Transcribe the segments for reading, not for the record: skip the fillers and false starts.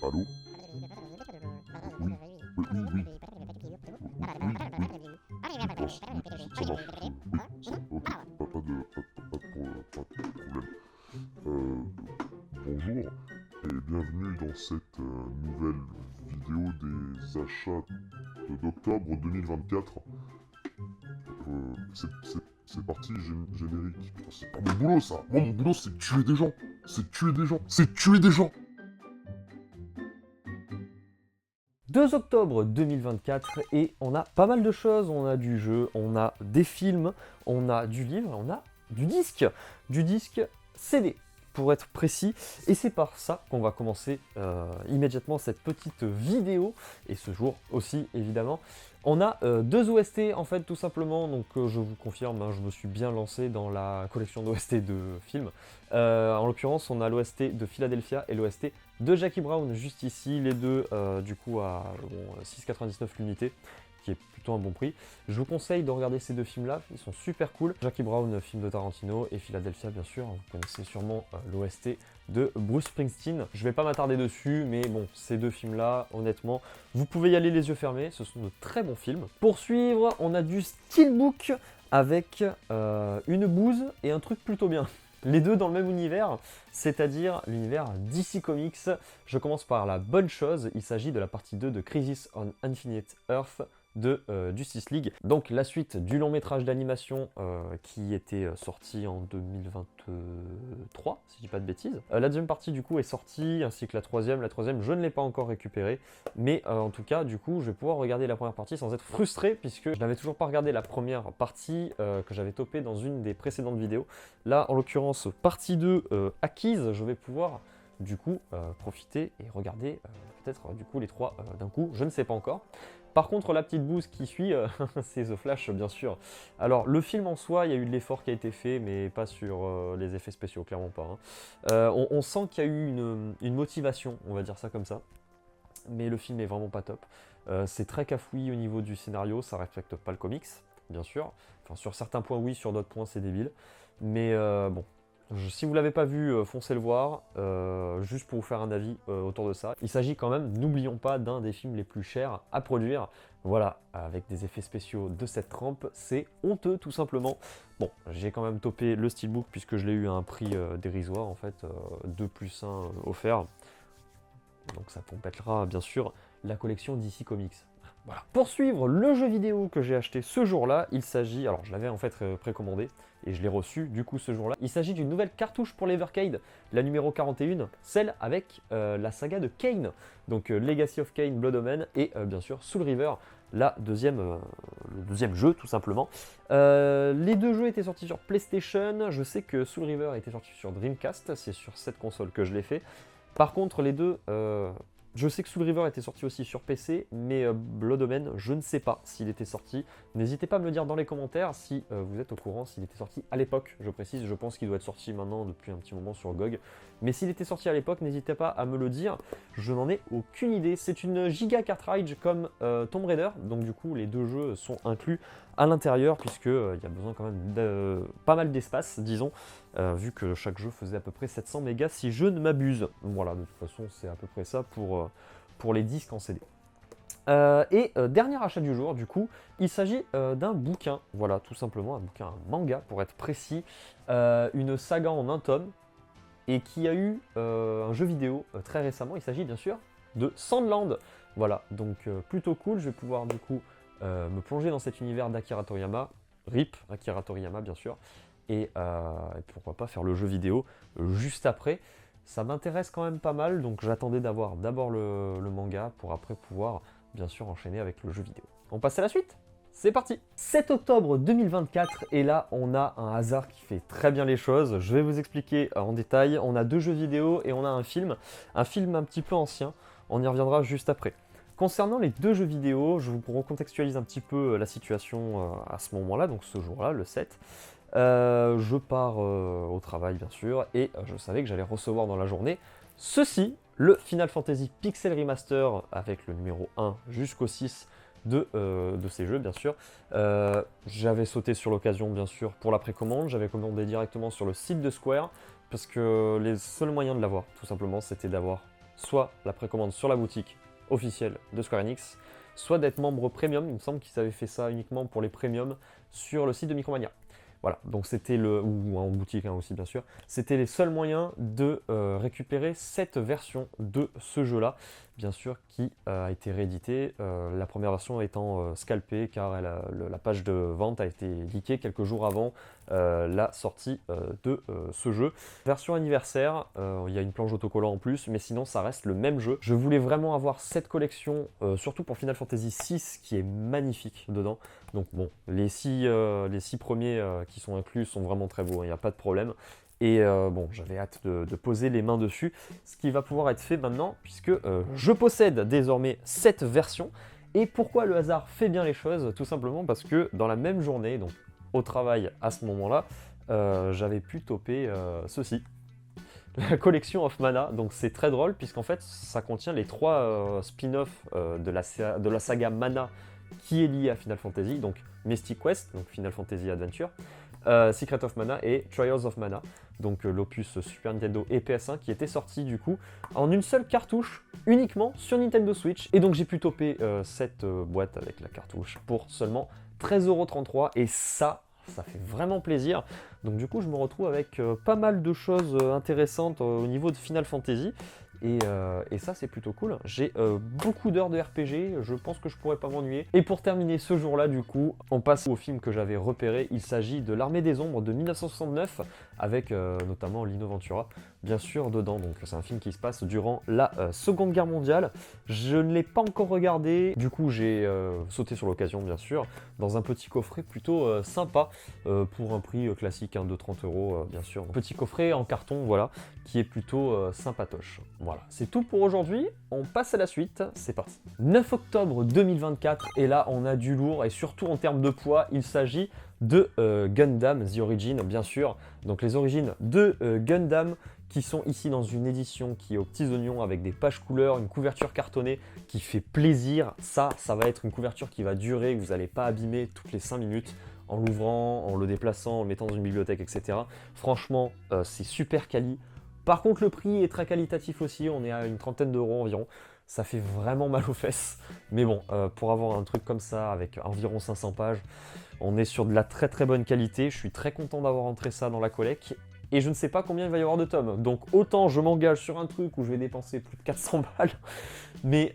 Allô? Oui, oui, oui, oui. Oui, oui. Oui, ça marche. Oui, ok, pas de problème. Euh, Bonjour et bienvenue dans cette nouvelle vidéo des achats d'octobre 2024. C'est parti, générique. Putain, c'est pas mon boulot ça. Moi, mon boulot, c'est de tuer des gens. C'est de tuer des gens. C'est de tuer des gens. 2 octobre 2024 et on a pas mal de choses, on a du jeu, on a des films, on a du livre, on a du disque CD pour être précis, et c'est par ça qu'on va commencer immédiatement cette petite vidéo, et ce jour aussi évidemment. On a deux OST en fait tout simplement, donc je vous confirme, hein, je me suis bien lancé dans la collection d'OST de films. En l'occurrence on a l'OST de Philadelphia et l'OST de Jackie Brown juste ici, les deux du coup à bon, 6,99 l'unité, qui est plutôt un bon prix. Je vous conseille de regarder ces deux films là, ils sont super cool. Jackie Brown, film de Tarantino, et Philadelphia bien sûr, vous connaissez sûrement l'OST de Bruce Springsteen. Je vais pas m'attarder dessus, mais bon, ces deux films là, honnêtement, vous pouvez y aller les yeux fermés, ce sont de très bons films. Pour suivre, on a du Steelbook avec une bouse et un truc plutôt bien. Les deux dans le même univers, c'est-à-dire l'univers DC Comics. Je commence par la bonne chose, il s'agit de la partie 2 de Crisis on Infinite Earth de Justice League. Donc la suite du long métrage d'animation qui était sorti en 2023, si je dis pas de bêtises. La deuxième partie du coup est sortie, ainsi que la troisième. La troisième, je ne l'ai pas encore récupérée, mais en tout cas, du coup, je vais pouvoir regarder la première partie sans être frustré, puisque je n'avais toujours pas regardé la première partie que j'avais topée dans une des précédentes vidéos. Là, en l'occurrence, partie 2 acquise, je vais pouvoir du coup profiter et regarder peut-être du coup les trois d'un coup, je ne sais pas encore. Par contre, la petite bouse qui suit, c'est The Flash, bien sûr. Alors, le film en soi, il y a eu de l'effort qui a été fait, mais pas sur les effets spéciaux, clairement pas. Hein. On sent qu'il y a eu une motivation, on va dire ça comme ça. Mais le film est vraiment pas top. C'est très cafouillis au niveau du scénario, ça respecte pas le comics, bien sûr. Enfin, sur certains points, oui, sur d'autres points, c'est débile. Mais bon, si vous l'avez pas vu, foncez le voir, juste pour vous faire un avis autour de ça. Il s'agit quand même, n'oublions pas, d'un des films les plus chers à produire. Voilà, avec des effets spéciaux de cette trempe, c'est honteux tout simplement. Bon, j'ai quand même topé le Steelbook puisque je l'ai eu à un prix dérisoire en fait, 2 plus 1 offert. Donc ça complètera bien sûr la collection DC Comics. Voilà. Pour suivre le jeu vidéo que j'ai acheté ce jour-là, il s'agit, alors je l'avais en fait précommandé et je l'ai reçu du coup ce jour-là. Il s'agit d'une nouvelle cartouche pour l'Evercade, la numéro 41, celle avec la saga de Kane, donc Legacy of Kane, Blood Omen et bien sûr Soul River, le deuxième jeu tout simplement. Les deux jeux étaient sortis sur PlayStation, je sais que Soul River était sorti sur Dreamcast, c'est sur cette console que je l'ai fait. Par contre, les deux, je sais que Soul River était sorti aussi sur PC, mais Blood Omen, je ne sais pas s'il était sorti. N'hésitez pas à me le dire dans les commentaires si vous êtes au courant s'il était sorti à l'époque. Je précise, je pense qu'il doit être sorti maintenant depuis un petit moment sur GOG. Mais s'il était sorti à l'époque, n'hésitez pas à me le dire. Je n'en ai aucune idée. C'est une giga cartridge comme Tomb Raider, donc du coup les deux jeux sont inclus à l'intérieur puisqu'il y a besoin quand même de pas mal d'espace, disons. Vu que chaque jeu faisait à peu près 700 mégas si je ne m'abuse. Voilà, de toute façon c'est à peu près ça pour les disques en CD. Dernier achat du jour, du coup, il s'agit d'un bouquin, voilà, tout simplement, un bouquin, un manga pour être précis, une saga en un tome, et qui a eu un jeu vidéo très récemment, il s'agit bien sûr de Sandland. Voilà, donc plutôt cool, je vais pouvoir du coup me plonger dans cet univers d'Akira Toriyama, RIP Akira Toriyama bien sûr, et pourquoi pas faire le jeu vidéo juste après. Ça m'intéresse quand même pas mal, donc j'attendais d'avoir d'abord le manga pour après pouvoir bien sûr enchaîner avec le jeu vidéo. On passe à la suite? C'est parti! 7 octobre 2024, et là on a un hasard qui fait très bien les choses. Je vais vous expliquer en détail. On a deux jeux vidéo et on a un film un petit peu ancien. On y reviendra juste après. Concernant les deux jeux vidéo, je vous recontextualise un petit peu la situation à ce moment-là, donc ce jour-là, le 7. Je pars au travail bien sûr, et je savais que j'allais recevoir dans la journée ceci, le Final Fantasy Pixel Remaster avec le numéro 1 jusqu'au 6 de ces jeux bien sûr. J'avais sauté sur l'occasion bien sûr pour la précommande, j'avais commandé directement sur le site de Square, parce que les seuls moyens de l'avoir tout simplement c'était d'avoir soit la précommande sur la boutique officielle de Square Enix, soit d'être membre premium. Il me semble qu'ils avaient fait ça uniquement pour les premiums sur le site de Micromania. Voilà, donc c'était ou en boutique aussi bien sûr, c'était les seuls moyens de récupérer cette version de ce jeu-là, bien sûr, qui a été réédité, la première version étant scalpée car la page de vente a été leakée quelques jours avant la sortie de ce jeu. Version anniversaire, il y a une planche autocollant en plus, mais sinon ça reste le même jeu. Je voulais vraiment avoir cette collection, surtout pour Final Fantasy VI, qui est magnifique dedans. Donc bon, les six premiers qui sont inclus sont vraiment très beaux, il n'y a pas de problème. Et bon, j'avais hâte de poser les mains dessus, ce qui va pouvoir être fait maintenant, puisque je possède désormais cette version. Et pourquoi le hasard fait bien les choses? Tout simplement parce que dans la même journée, donc au travail à ce moment-là, j'avais pu toper ceci. La collection of Mana, donc c'est très drôle, puisqu'en fait, ça contient les 3 spin-offs de la saga Mana, qui est lié à Final Fantasy, donc Mystic Quest, donc Final Fantasy Adventure, Secret of Mana et Trials of Mana, donc l'opus Super Nintendo et PS1 qui était sorti du coup en une seule cartouche uniquement sur Nintendo Switch. Et donc j'ai pu toper cette boîte avec la cartouche pour seulement 13,33 € et ça fait vraiment plaisir. Donc du coup je me retrouve avec pas mal de choses intéressantes au niveau de Final Fantasy. Et ça c'est plutôt cool. J'ai beaucoup d'heures de RPG, je pense que je pourrais pas m'ennuyer. Et pour terminer ce jour-là du coup, on passe au film que j'avais repéré. Il s'agit de l'Armée des Ombres de 1969 avec notamment Lino Ventura bien sûr dedans. Donc c'est un film qui se passe durant la Seconde Guerre mondiale. Je ne l'ai pas encore regardé, du coup j'ai sauté sur l'occasion bien sûr, dans un petit coffret plutôt sympa pour un prix classique de 30 € bien sûr. Un petit coffret en carton voilà, qui est plutôt sympatoche. Voilà, c'est tout pour aujourd'hui, on passe à la suite, c'est parti. 9 octobre 2024, et là on a du lourd, et surtout en termes de poids, il s'agit de Gundam The Origin, bien sûr. Donc les origines de Gundam, qui sont ici dans une édition qui est aux petits oignons, avec des pages couleurs, une couverture cartonnée qui fait plaisir. Ça va être une couverture qui va durer, que vous n'allez pas abîmer toutes les 5 minutes, en l'ouvrant, en le déplaçant, en le mettant dans une bibliothèque, etc. Franchement, c'est super quali. Par contre, le prix est très qualitatif aussi, on est à une trentaine d'euros environ. Ça fait vraiment mal aux fesses. Mais bon, pour avoir un truc comme ça, avec environ 500 pages, on est sur de la très très bonne qualité. Je suis très content d'avoir entré ça dans la collecte. Et je ne sais pas combien il va y avoir de tomes. Donc autant je m'engage sur un truc où je vais dépenser plus de 400 balles. Mais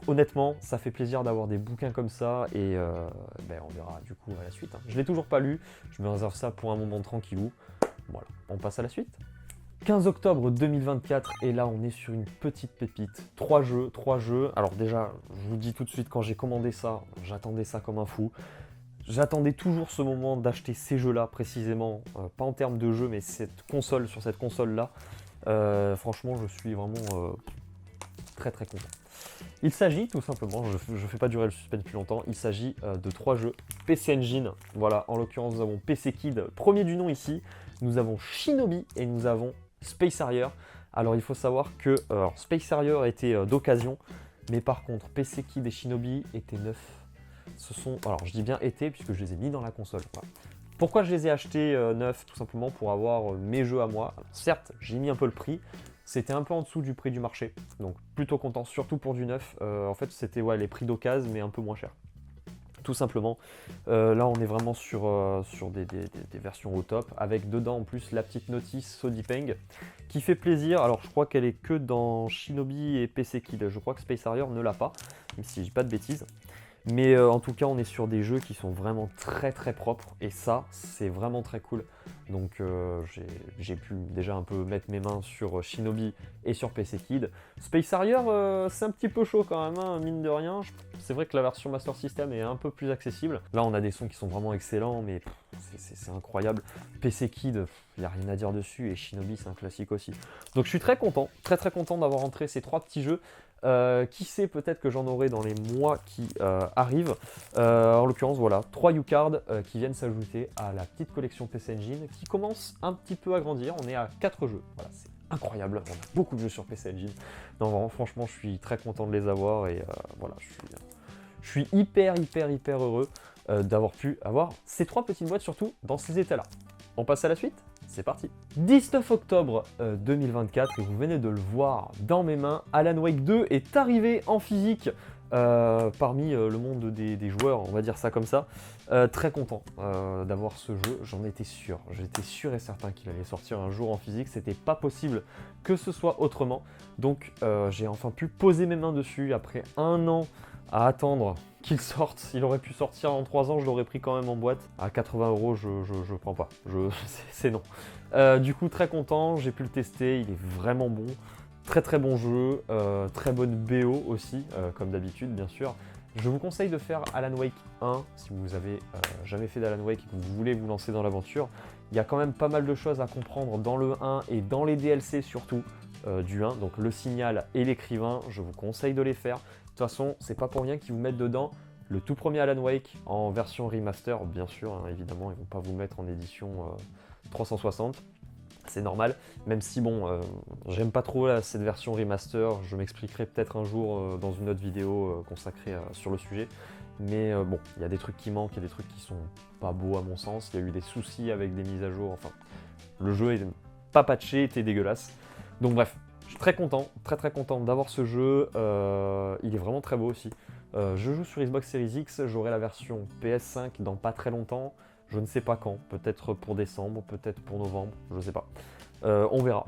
honnêtement, ça fait plaisir d'avoir des bouquins comme ça. Et on verra du coup à la suite. Je ne l'ai toujours pas lu. Je me réserve ça pour un moment tranquillou. Voilà, on passe à la suite. 15 octobre 2024, et là on est sur une petite pépite. 3 jeux. Alors déjà, je vous dis tout de suite, quand j'ai commandé ça, j'attendais ça comme un fou. J'attendais toujours ce moment d'acheter ces jeux-là précisément, pas en termes de jeu, mais sur cette console-là. Franchement, je suis vraiment très très content. Il s'agit tout simplement, je ne fais pas durer le suspense plus longtemps, il s'agit de 3 jeux PC Engine. Voilà, en l'occurrence nous avons PC Kid, premier du nom ici, nous avons Shinobi et nous avons Space Harrier. Alors il faut savoir que Space Harrier était d'occasion, mais par contre PC Kid et Shinobi étaient neufs. Alors je dis bien été puisque je les ai mis dans la console. Voilà. Pourquoi je les ai achetés neufs? Tout simplement pour avoir mes jeux à moi. Alors, certes, j'ai mis un peu le prix. C'était un peu en dessous du prix du marché. Donc plutôt content, surtout pour du neuf. En fait, c'était les prix d'occasion, mais un peu moins cher. Tout simplement. Là, on est vraiment sur des versions au top. Avec dedans, en plus, la petite notice Sodipeng qui fait plaisir. Alors, je crois qu'elle est que dans Shinobi et PC Kid. Je crois que Space Harrier ne l'a pas, même si je dis pas de bêtises. Mais en tout cas, on est sur des jeux qui sont vraiment très très propres et ça, c'est vraiment très cool. Donc j'ai pu déjà un peu mettre mes mains sur Shinobi et sur PC Kid. Space Harrier, c'est un petit peu chaud quand même, hein, mine de rien. C'est vrai que la version Master System est un peu plus accessible. Là, on a des sons qui sont vraiment excellents, mais c'est incroyable. PC Kid, il n'y a rien à dire dessus et Shinobi, c'est un classique aussi. Donc je suis très content d'avoir entré ces 3 petits jeux. Qui sait, peut-être que j'en aurai dans les mois qui arrivent. En l'occurrence, voilà, 3 U-Cards qui viennent s'ajouter à la petite collection PC Engine qui commence un petit peu à grandir. On est à 4 jeux. Voilà, c'est incroyable. On a beaucoup de jeux sur PC Engine. Non, vraiment, franchement, je suis très content de les avoir et voilà, je suis hyper heureux d'avoir pu avoir ces 3 petites boîtes, surtout dans ces états-là. On passe à la suite ? c'est parti. 19 octobre 2024, et vous venez de le voir dans mes mains, Alan Wake 2 est arrivé en physique parmi le monde des joueurs, on va dire ça comme ça. Très content d'avoir ce jeu, j'en étais sûr. J'étais sûr et certain qu'il allait sortir un jour en physique, c'était pas possible que ce soit autrement. Donc j'ai enfin pu poser mes mains dessus après un an à attendre qu'il sorte. Il aurait pu sortir en 3 ans, je l'aurais pris quand même en boîte. À 80 €, je prends pas. C'est non. Du coup, très content, j'ai pu le tester, il est vraiment bon. Très très bon jeu, très bonne BO aussi, comme d'habitude bien sûr. Je vous conseille de faire Alan Wake 1 si vous avez jamais fait d'Alan Wake et que vous voulez vous lancer dans l'aventure. Il y a quand même pas mal de choses à comprendre dans le 1 et dans les DLC surtout du 1. Donc le signal et l'écrivain, je vous conseille de les faire. De toute façon, c'est pas pour rien qu'ils vous mettent dedans le tout premier Alan Wake en version remaster, bien sûr, hein, évidemment, ils vont pas vous le mettre en édition 360. C'est normal, même si bon, j'aime pas trop là, cette version remaster, je m'expliquerai peut-être un jour dans une autre vidéo consacrée sur le sujet. Mais bon, il y a des trucs qui manquent, il y a des trucs qui sont pas beaux à mon sens, il y a eu des soucis avec des mises à jour, enfin, le jeu est pas patché, était dégueulasse. Donc bref, je suis très content, très content d'avoir ce jeu, il est vraiment très beau aussi. Je joue sur Xbox Series X, j'aurai la version PS5 dans pas très longtemps. Je ne sais pas quand, peut-être pour décembre, peut-être pour novembre, je ne sais pas. On verra.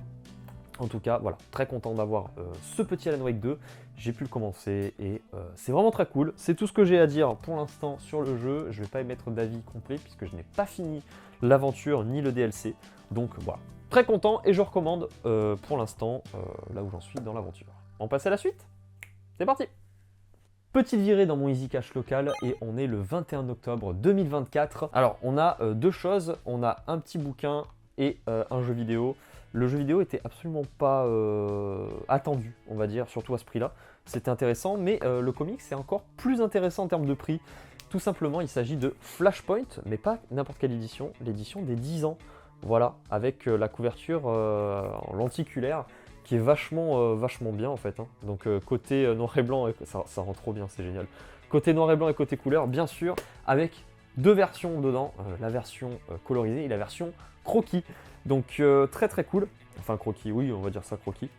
En tout cas, voilà, très content d'avoir ce petit Alan Wake 2. J'ai pu le commencer et c'est vraiment très cool. C'est tout ce que j'ai à dire pour l'instant sur le jeu. Je ne vais pas émettre d'avis complet puisque je n'ai pas fini l'aventure ni le DLC. Donc voilà, très content et je recommande pour l'instant là où j'en suis dans l'aventure. On passe à la suite? C'est parti! Petite virée dans mon Easy Cash local et on est le 21 octobre 2024. Alors on a deux choses, on a un petit bouquin et un jeu vidéo. Le jeu vidéo était absolument pas attendu, on va dire, surtout à ce prix-là. C'était intéressant, mais le comic c'est encore plus intéressant en termes de prix. Tout simplement, il s'agit de Flashpoint, mais pas n'importe quelle édition, l'édition des 10 ans. Voilà, avec la couverture en lenticulaire, qui est vachement bien en fait. Hein. Donc côté noir et blanc, ça rend trop bien, c'est génial. Côté noir et blanc et côté couleur, bien sûr, avec deux versions dedans, la version colorisée et la version croquis. Donc très cool. Enfin croquis, oui, on va dire ça croquis.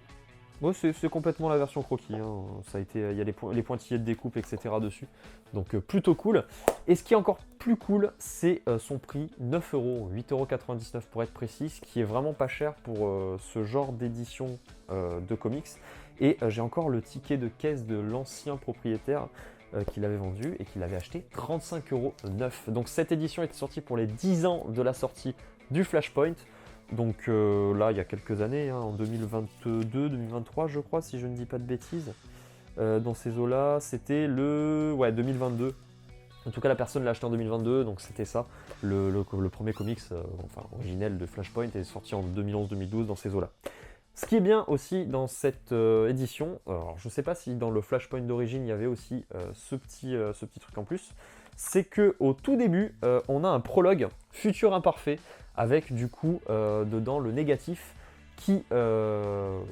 Bon, c'est complètement la version croquis, hein. Ça a été, il y a les pointillés de découpe, etc. dessus. Donc plutôt cool. Et ce qui est encore plus cool, c'est son prix, 9 €, 8,99 € pour être précis, ce qui est vraiment pas cher pour ce genre d'édition de comics. Et j'ai encore le ticket de caisse de l'ancien propriétaire qui l'avait vendu et qui l'avait acheté 35,9 €. Donc cette édition était sortie pour les 10 ans de la sortie du Flashpoint. Donc là, il y a quelques années, hein, en 2022-2023, je crois, si je ne dis pas de bêtises. Dans ces eaux-là, c'était le 2022. En tout cas, la personne l'a acheté en 2022, donc c'était ça. Le premier comics enfin, originel de Flashpoint est sorti en 2011-2012 dans ces eaux-là. Ce qui est bien aussi dans cette édition, alors je ne sais pas si dans le Flashpoint d'origine, il y avait aussi ce petit truc en plus, c'est qu'au tout début, on a un prologue futur imparfait, avec du coup dedans le négatif qui, en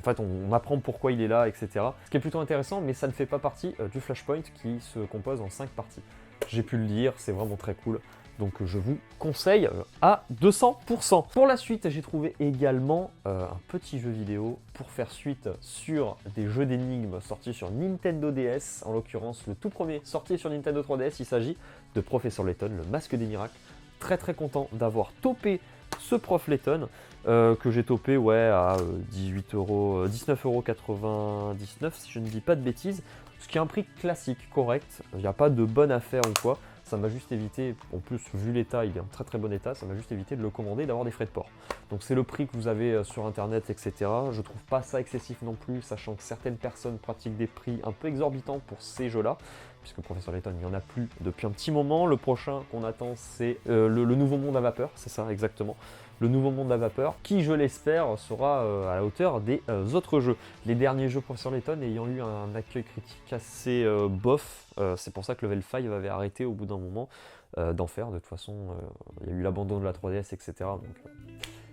fait on apprend pourquoi il est là, etc. Ce qui est plutôt intéressant, mais ça ne fait pas partie du Flashpoint qui se compose en 5 parties. J'ai pu le lire, c'est vraiment très cool, donc je vous conseille à 200%. Pour la suite, j'ai trouvé également un petit jeu vidéo pour faire suite sur des jeux d'énigmes sortis sur Nintendo DS, en l'occurrence le tout premier sorti sur Nintendo 3DS, il s'agit de Professor Layton, le masque des miracles. Très content d'avoir topé ce Prof Layton que j'ai topé à 19,99 € si je ne dis pas de bêtises, ce qui est un prix classique, correct, il n'y a pas de bonne affaire ou quoi, ça m'a juste évité, en plus vu l'état, il est en très bon état, ça m'a juste évité de le commander et d'avoir des frais de port. Donc c'est le prix que vous avez sur internet, etc. Je trouve pas ça excessif non plus, sachant que certaines personnes pratiquent des prix un peu exorbitants pour ces jeux-là, puisque Professor Layton, il n'y en a plus depuis un petit moment. Le prochain qu'on attend, c'est le nouveau monde à vapeur, c'est ça exactement. Le nouveau monde à vapeur, qui je l'espère sera à la hauteur des autres jeux. Les derniers jeux Professor Layton ayant eu un accueil critique assez bof, c'est pour ça que Level 5 avait arrêté au bout d'un moment d'en faire. De toute façon, il y a eu l'abandon de la 3DS, etc. Donc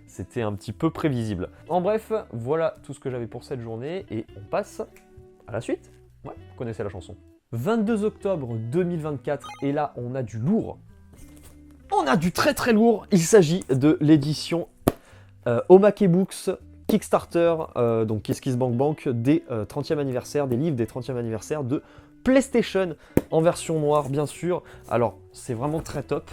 c'était un petit peu prévisible. En bref, voilà tout ce que j'avais pour cette journée et on passe à la suite. Ouais, vous connaissez la chanson. 22 octobre 2024 et là on a du lourd. On On a du très très lourd, il s'agit de l'édition Omake Books Kickstarter, donc KissKissBankBank, des 30e anniversaire, des livres des 30e anniversaire de PlayStation, en version noire bien sûr. Alors c'est vraiment très top.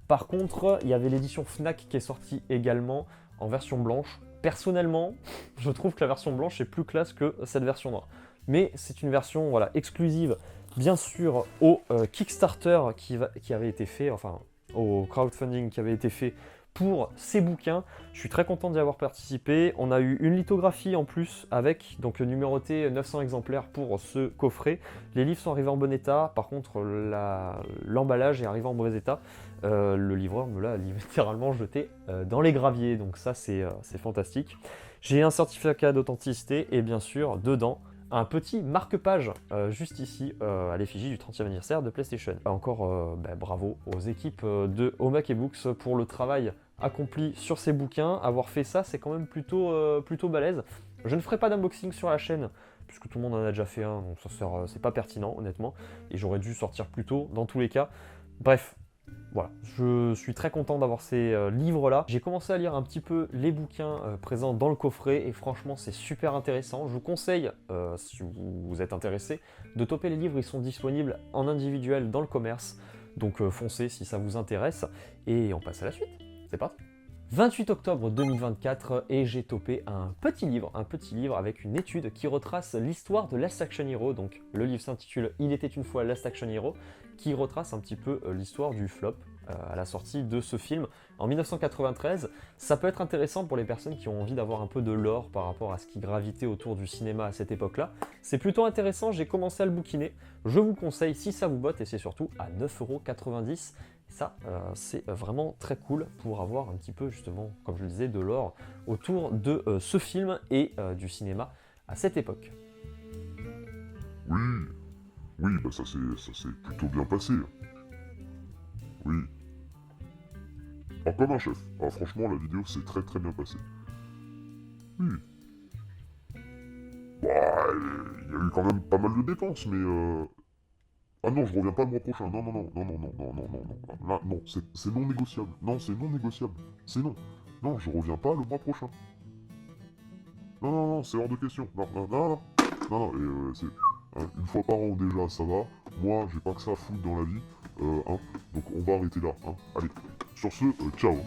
Par contre, il y avait l'édition Fnac qui est sortie également en version blanche. Personnellement, je trouve que la version blanche est plus classe que cette version noire. Mais c'est une version voilà, exclusive, bien sûr, au Kickstarter qui avait été fait, enfin au crowdfunding qui avait été fait pour ces bouquins. Je suis très content d'y avoir participé. On a eu une lithographie en plus avec, donc numéroté 900 exemplaires pour ce coffret. Les livres sont arrivés en bon état, par contre l'emballage est arrivé en mauvais état. Le livreur me l'a littéralement jeté dans les graviers, donc ça c'est fantastique. J'ai un certificat d'authenticité et bien sûr dedans un petit marque-page juste ici à l'effigie du 30e anniversaire de PlayStation. Encore bravo aux équipes de Omake Books pour le travail accompli sur ces bouquins. Avoir fait ça, c'est quand même plutôt balèze. Je ne ferai pas d'unboxing sur la chaîne puisque tout le monde en a déjà fait un, donc c'est pas pertinent honnêtement, et j'aurais dû sortir plus tôt dans tous les cas. Bref, voilà, je suis très content d'avoir ces livres-là. J'ai commencé à lire un petit peu les bouquins présents dans le coffret et franchement c'est super intéressant. Je vous conseille, si vous êtes intéressé, de toper les livres. Ils sont disponibles en individuel dans le commerce. Donc foncez si ça vous intéresse. Et on passe à la suite. C'est parti. 28 octobre 2024 et j'ai topé un petit livre avec une étude qui retrace l'histoire de Last Action Hero. Donc le livre s'intitule Il était une fois Last Action Hero, qui retrace un petit peu l'histoire du flop à la sortie de ce film en 1993. Ça peut être intéressant pour les personnes qui ont envie d'avoir un peu de lore par rapport à ce qui gravitait autour du cinéma à cette époque-là. C'est plutôt intéressant, j'ai commencé à le bouquiner. Je vous le conseille si ça vous botte et c'est surtout à 9,90 €. Ça, c'est vraiment très cool pour avoir un petit peu, justement, comme je le disais, de lore autour de ce film et du cinéma à cette époque. Oui, bah ça s'est plutôt bien passé. Oui. Ah, comme un chef. Ah, franchement, la vidéo s'est très très bien passée. Oui. Bah, il y a eu quand même pas mal de dépenses, mais Ah non, je reviens pas le mois prochain. Non. Là, non, c'est non négociable. Non, c'est non négociable. C'est non. Non, je reviens pas le mois prochain. Non, c'est hors de question. Non, et c'est... une fois par an déjà, ça va. Moi, j'ai pas que ça à foutre dans la vie. Donc on va arrêter là. Allez, sur ce, ciao.